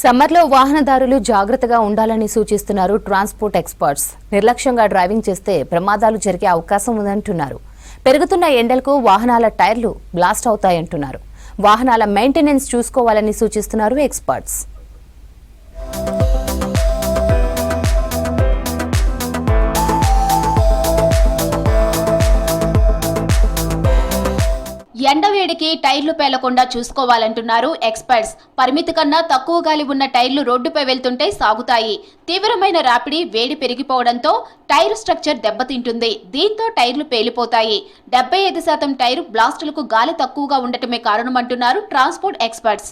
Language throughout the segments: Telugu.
సమ్మర్లో వాహనదారులు జాగ్రత్తగా ఉండాలని సూచిస్తున్నారు ట్రాన్స్పోర్ట్ ఎక్స్పర్ట్స్. నిర్లక్ష్యంగా డ్రైవింగ్ చేస్తే ప్రమాదాలు జరిగే అవకాశం ఉందంటున్నారు. పెరుగుతున్న ఎండలకు వాహనాల టైర్లు బ్లాస్ట్ అవుతాయంటున్నారు. వాహనాల మెయింటెనెన్స్ చూసుకోవాలని సూచిస్తున్నారు ఎక్స్పర్ట్స్. ఎండవేడికి టైర్లు పేలకుండా చూసుకోవాలంటున్నారు ఎక్స్పర్ట్స్. పరిమితి కన్నా తక్కువ గాలి ఉన్న టైర్లు రోడ్డుపై వెళ్తుంటే సాగుతాయి. తీవ్రమైన రాపిడి, వేడి పెరిగిపోవడంతో టైర్ స్ట్రక్చర్ దెబ్బతింటుంది. దీంతో టైర్లు పేలిపోతాయి. 75% టైర్ బ్లాస్టులకు గాలి తక్కువగా ఉండటమే కారణమంటున్నారు ట్రాన్స్పోర్ట్ ఎక్స్పర్ట్స్.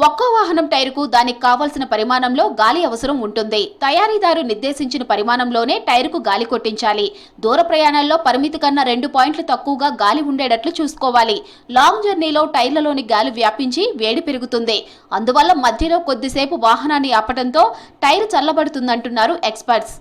ఒక్కో వాహనం టైరుకు దానికి కావాల్సిన పరిమాణంలో గాలి అవసరం ఉంటుంది. తయారీదారు నిర్దేశించిన పరిమాణంలోనే టైరుకు గాలి కొట్టించాలి. దూర ప్రయాణాల్లో పరిమితి కన్నా 2 పాయింట్లు తక్కువగా గాలి ఉండేటట్లు చూసుకోవాలి. లాంగ్ జర్నీలో టైర్లలోని గాలి వ్యాపించి వేడి పెరుగుతుంది. అందువల్ల మధ్యలో కొద్దిసేపు వాహనాన్ని ఆపడంతో టైరు చల్లబడుతుందంటున్నారు ఎక్స్పర్ట్స్.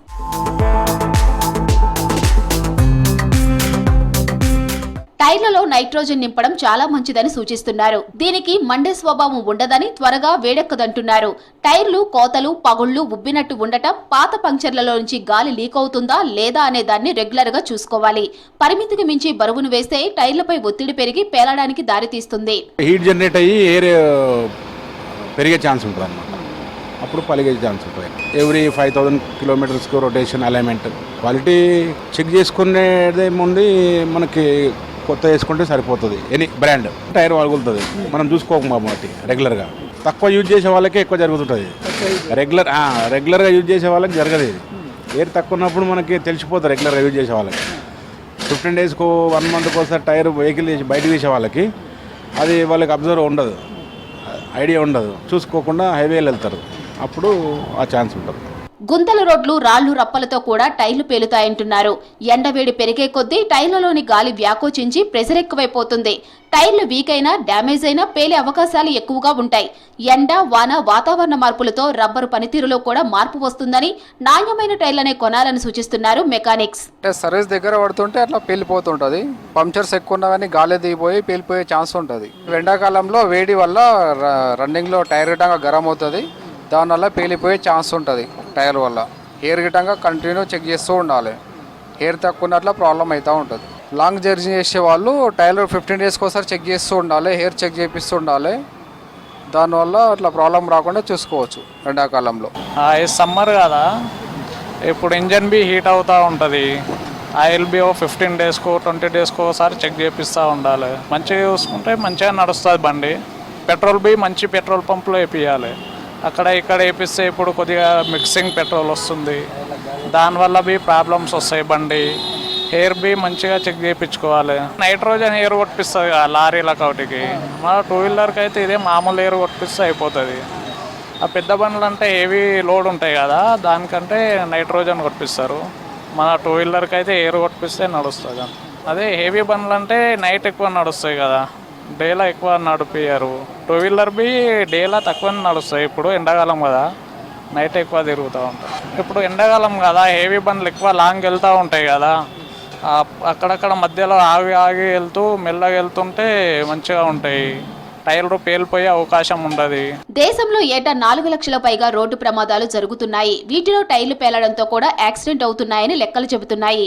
టైర్లలో నైట్రోజన్ నింపడం చాలా మంచిదని సూచిస్తున్నారు. దీనికి మండే స్వభావం ఉండదని, త్వరగా వేడెక్కదంటున్నారు. టైర్లు కోతలు, పగుళ్లు, ఉబ్బినట్టు ఉండటం, పాత పంక్చర్లలో నుంచి గాలి లీక్ అవుతుందా లేదా అనే దాన్ని రెగ్యులర్ గా చూసుకోవాలి. పరిమితికి మించి బరువును వేస్తే టైర్లపై ఒత్తిడి పెరిగి పేలడానికి దారితీస్తుంది. హీట్ జనరేట్ అయ్యి ఎయిర్ పెరిగే ఛాన్స్ ఉంటుంది అన్నమాట. అప్పుడు పలిగే ఛాన్స్ ఉంటుంది. ఎవ్రీ 5000 కిలోమీటర్స్కి రొటేషన్, అలైన్మెంట్, క్వాలిటీ చెక్ చేసుకునేదే ముందు మనకి కొత్త వేసుకుంటే సరిపోతుంది. ఎనీ బ్రాండ్ టైర్ వలుగుతుంది. మనం చూసుకోకపోతే రెగ్యులర్గా తక్కువ యూజ్ చేసే వాళ్ళకే ఎక్కువ జరుగుతుంటుంది. రెగ్యులర్గా యూజ్ చేసే వాళ్ళకి జరగదు. ఇది ఎయిర్ తక్కువ ఉన్నప్పుడు మనకి తెలిసిపోతుంది. రెగ్యులర్గా యూజ్ చేసే వాళ్ళకి 15 డేస్కు 1 మంత్కి ఒకసారి టైర్ వెహికల్ చేసి బయటకు తీసే వాళ్ళకి అది వాళ్ళకి అబ్జర్వ్ ఉండదు, ఐడియా ఉండదు. చూసుకోకుండా హైవేలు వెళ్తారు. అప్పుడు ఆ ఛాన్స్ ఉంటుంది. గుంతల రోడ్లు, రాళ్లు, రప్పలతో కూడా టైర్లు పేలుతాయంటున్నారు. ఎండవేడి పెరిగే కొద్దీ టైర్లలోని గాలి వ్యాకోచించి ప్రెషర్ ఎక్కువైపోతుంది. టైర్లు వీక్ అయినా, డ్యామేజ్ అయినా పేలే అవకాశాలు ఎక్కువగా ఉంటాయి. ఎండ, వాన, వాతావరణ మార్పులతో రబ్బరు పనితీరులో కూడా మార్పు వస్తుందని, నాణ్యమైన టైర్లనే కొనాలని సూచిస్తున్నారు మెకానిక్స్. సర్వీస్ దగ్గర పడుతుంటే అట్లా పేలిపోతుంటుంది. పంక్చర్స్ ఎక్కువ ఉన్నవన్నీ గాలి దిగిపోయి పేలిపోయే ఛాన్స్ ఉంటుంది. ఎండాకాలంలో వేడి వల్ల రన్నింగ్లో టైర్ గిట్టంగా గరం అవుతుంది. దానివల్ల పేలిపోయే ఛాన్స్ ఉంటుంది. టైర్ వల్ల ఎయిర్ గిట్టంగా కంటిన్యూ చెక్ చేస్తూ ఉండాలి. ఎయిర్ తక్కువ ఉన్నట్ల ప్రాబ్లం అవుతూ ఉంటుంది. లాంగ్ జర్నీ చేసే వాళ్ళు టైర్ 15 డేస్కి ఒకసారి చెక్ చేస్తూ ఉండాలి. ఎయిర్ చెక్ చేపిస్తూ ఉండాలి. దానివల్ల అట్లా ప్రాబ్లం రాకుండా చూసుకోవచ్చు ఎండాకాలంలో. సమ్మర్ కదా, ఇప్పుడు ఇంజన్ బి హీట్ అవుతూ ఉంటుంది. ఆయిల్ బి 15 డేస్కో 20 డేస్కో ఒకసారి చెక్ చేపిస్తూ ఉండాలి. మంచిగా చూసుకుంటే మంచిగా నడుస్తుంది బండి. పెట్రోల్ బి మంచి పెట్రోల్ పంపులో వేపియాలి. అక్కడ ఇక్కడ వేపిస్తే ఇప్పుడు కొద్దిగా మిక్సింగ్ పెట్రోల్ వస్తుంది. దానివల్ల బి ప్రాబ్లమ్స్ వస్తాయి. బండి ఎయిర్ బి మంచిగా చెక్ చేయించుకోవాలి. నైట్రోజన్ ఎయిర్ కొట్టిస్తుంది కదా లారీలకు ఒకటికి. మన 2 వీలర్కి అయితే ఇదే మామూలు ఎయిర్ కొట్టిస్తే అయిపోతుంది. ఆ పెద్ద బండ్లు అంటే హెవీ లోడ్ ఉంటాయి కదా, దానికంటే నైట్రోజన్ కొట్టిస్తారు. మన 2 వీలర్కి అయితే ఎయిర్ కొట్టిస్తే నడుస్తుంది. అదే హెవీ బండ్లు అంటే నైట్ ఎక్కువ నడుస్తాయి కదా, డేలా ఎక్కువ నడిపియ్యారు. 2 వీలర్ బి డేలా తక్కువ నడుస్తాయి. ఇప్పుడు ఎండాకాలం కదా, నైట్ ఎక్కువ తిరుగుతూ ఉంటాయి. ఇప్పుడు ఎండాకాలం కదా, హెవీ బండ్లు ఎక్కువ లాంగ్ వెళ్తూ ఉంటాయి కదా, అక్కడక్కడ మధ్యలో ఆగి ఆగి వెళ్తూ మెల్లగా వెళ్తుంటే మంచిగా ఉంటాయి. టైర్లు పేలిపోయే అవకాశం ఉండదు. దేశంలో ఏటా 4 లక్షల పైగా రోడ్డు ప్రమాదాలు జరుగుతున్నాయి. వీటిలో టైర్లు పేలడంతో కూడా యాక్సిడెంట్ అవుతున్నాయని లెక్కలు చెబుతున్నాయి.